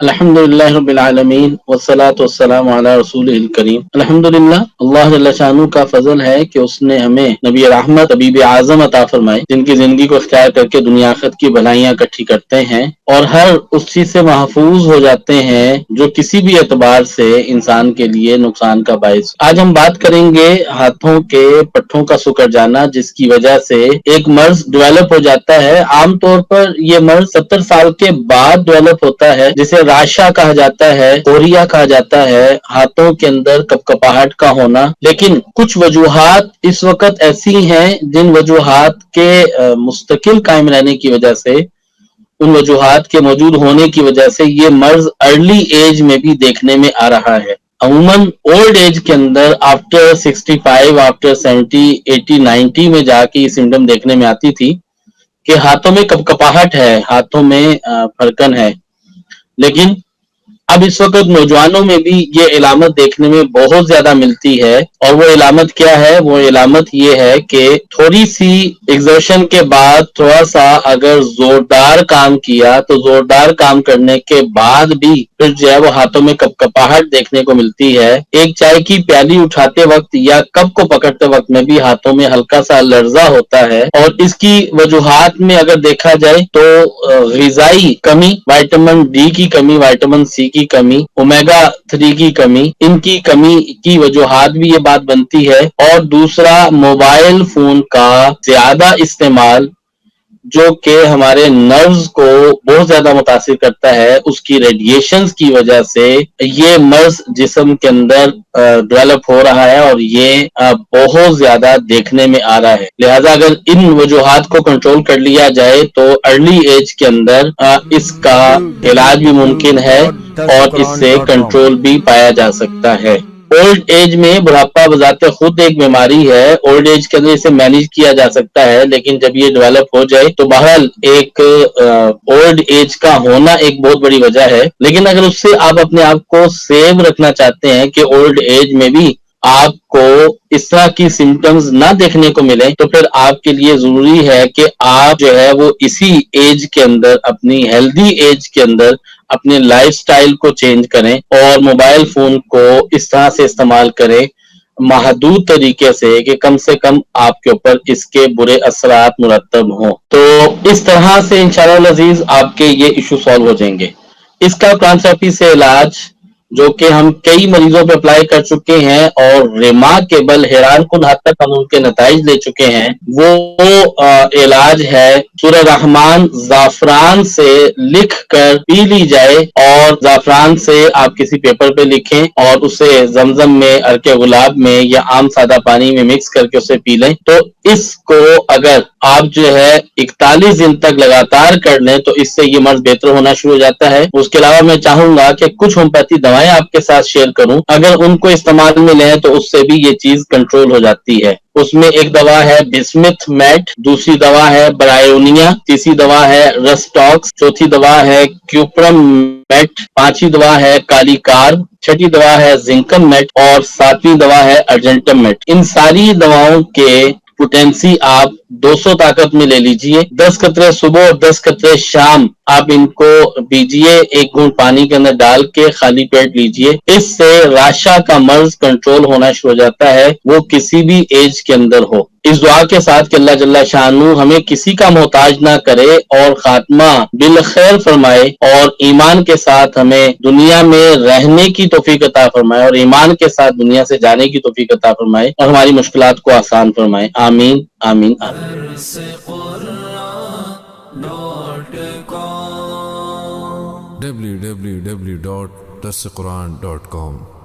الحمدللہ رب العالمین والصلاة والسلام علی رسولہ الکریم۔ الحمدللہ، اللہ جل شانہ کا فضل ہے کہ اس نے ہمیں نبی رحمت حبیب اعظم عطا فرمائی، جن کی زندگی کو اختیار کر کے دنیا آخرت کی بھلائیاں اکٹھی کرتے ہیں اور ہر اس چیز سے محفوظ ہو جاتے ہیں جو کسی بھی اعتبار سے انسان کے لیے نقصان کا باعث۔ آج ہم بات کریں گے ہاتھوں کے پٹھوں کا سکڑ جانا، جس کی وجہ سے ایک مرض ڈیولپ ہو جاتا ہے۔ عام طور پر یہ مرض 70 سال کے بعد ڈیولپ ہوتا ہے، جسے راشا کہا جاتا ہے، کوریا کہا جاتا ہے، ہاتھوں کے اندر کپکپاہٹ کا ہونا۔ لیکن کچھ وجوہات اس وقت ایسی ہیں جن وجوہات کے مستقل قائم رہنے کی وجہ سے، ان وجوہات کے موجود ہونے کی وجہ سے یہ مرض ارلی ایج میں بھی دیکھنے میں آ رہا ہے۔ عموماً اولڈ ایج کے اندر آفٹر 65، آفٹر 70، 80، 90 میں جا کے یہ سمٹم دیکھنے میں آتی تھی کہ ہاتھوں میں کپکپاہٹ ہے، ہاتھوں میں پھڑکن ہے۔ لیکن اب اس وقت نوجوانوں میں بھی یہ علامت دیکھنے میں بہت زیادہ ملتی ہے، اور وہ علامت کیا ہے؟ وہ علامت یہ ہے کہ تھوڑی سی ایگزرشن کے بعد تھوڑا سا اگر زوردار کام کیا تو زوردار کام کرنے کے بعد بھی پھر جو ہے وہ ہاتھوں میں کپکپاہٹ دیکھنے کو ملتی ہے۔ ایک چائے کی پیالی اٹھاتے وقت یا کپ کو پکڑتے وقت میں بھی ہاتھوں میں ہلکا سا لرزہ ہوتا ہے، اور اس کی وجوہات میں اگر دیکھا جائے تو غذائی کمی، وائٹامن ڈی کی کمی، وائٹامن سی کی کمی، اومیگا 3 کی کمی، ان کی کمی کی وجوہات بھی یہ بات بنتی ہے۔ اور دوسرا، موبائل فون کا زیادہ استعمال جو کہ ہمارے نروز کو بہت زیادہ متاثر کرتا ہے، اس کی ریڈیشنز کی وجہ سے یہ مرض جسم کے اندر ڈیولپ ہو رہا ہے، اور یہ بہت زیادہ دیکھنے میں آ رہا ہے۔ لہٰذا اگر ان وجوہات کو کنٹرول کر لیا جائے تو ارلی ایج کے اندر اس کا علاج بھی ممکن ہے اور اس سے کنٹرول بھی پایا جا سکتا ہے۔ اولڈ ایج میں بڑھاپا بذات خود ایک بیماری ہے، اولڈ ایج کے اندر اسے مینیج کیا جا سکتا ہے، لیکن جب یہ ڈیولپ ہو جائے تو بہرحال ایک اولڈ ایج کا ہونا ایک بہت بڑی وجہ ہے۔ لیکن اگر اس سے آپ اپنے آپ کو سیو رکھنا چاہتے ہیں کہ اولڈ ایج میں بھی آپ کو اس طرح کی سمٹمز نہ دیکھنے کو ملیں، تو پھر آپ کے لیے ضروری ہے کہ آپ جو ہے وہ اسی ایج کے اندر، اپنی ہیلدی ایج کے اندر اپنے لائف سٹائل کو چینج کریں اور موبائل فون کو اس طرح سے استعمال کریں محدود طریقے سے کہ کم سے کم آپ کے اوپر اس کے برے اثرات مرتب ہوں۔ تو اس طرح سے انشاءاللہ العزیز آپ کے یہ ایشو سالو ہو جائیں گے۔ اس کا قرآن تھراپی سے علاج جو کہ ہم کئی مریضوں پہ اپلائی کر چکے ہیں اور ریمارکیبل حیران کن حد تک ہم ان کے نتائج لے چکے ہیں، وہ علاج ہے سورہ رحمان زعفران سے لکھ کر پی لی جائے، اور زعفران سے آپ کسی پیپر پہ لکھیں اور اسے زمزم میں، عرق گلاب میں یا عام سادہ پانی میں مکس کر کے اسے پی لیں۔ تو اس کو اگر آپ جو ہے 41 دن تک لگاتار کر لیں تو اس سے یہ مرض بہتر ہونا شروع ہو جاتا ہے۔ اس کے علاوہ میں چاہوں گا کہ کچھ ہومیوپیتھی دوائیں آپ کے ساتھ شیئر کروں، اگر ان کو استعمال میں لیں تو اس سے بھی یہ چیز کنٹرول ہو جاتی ہے۔ اس میں ایک دوا ہے بسمتھ میٹ، دوسری دوا ہے برائیونیا، تیسری دوا ہے رسٹاکس، چوتھی دوا ہے کیوپرم میٹ، پانچویں دوا ہے کالی کار، چھٹی دوا ہے زنکم میٹ، اور ساتویں دوا ہے ارجنٹم میٹ۔ ان ساری دواؤں کے پوٹینسی آپ 200 طاقت میں لے لیجئے، 10 قطرے صبح اور 10 قطرے شام آپ ان کو پیجئے، ایک گھونٹ پانی کے اندر ڈال کے خالی پیٹ لیجئے۔ اس سے راشا کا مرض کنٹرول ہونا شروع ہو جاتا ہے، وہ کسی بھی ایج کے اندر ہو۔ اس دعا کے ساتھ کہ اللہ جل شانہ ہمیں کسی کا محتاج نہ کرے اور خاتمہ بالخیر فرمائے، اور ایمان کے ساتھ ہمیں دنیا میں رہنے کی توفیق عطا فرمائے، اور ایمان کے ساتھ دنیا سے جانے کی توفیق عطا فرمائے، اور ہماری مشکلات کو آسان فرمائے۔ آمین آمین آمین۔ www.darsequran.com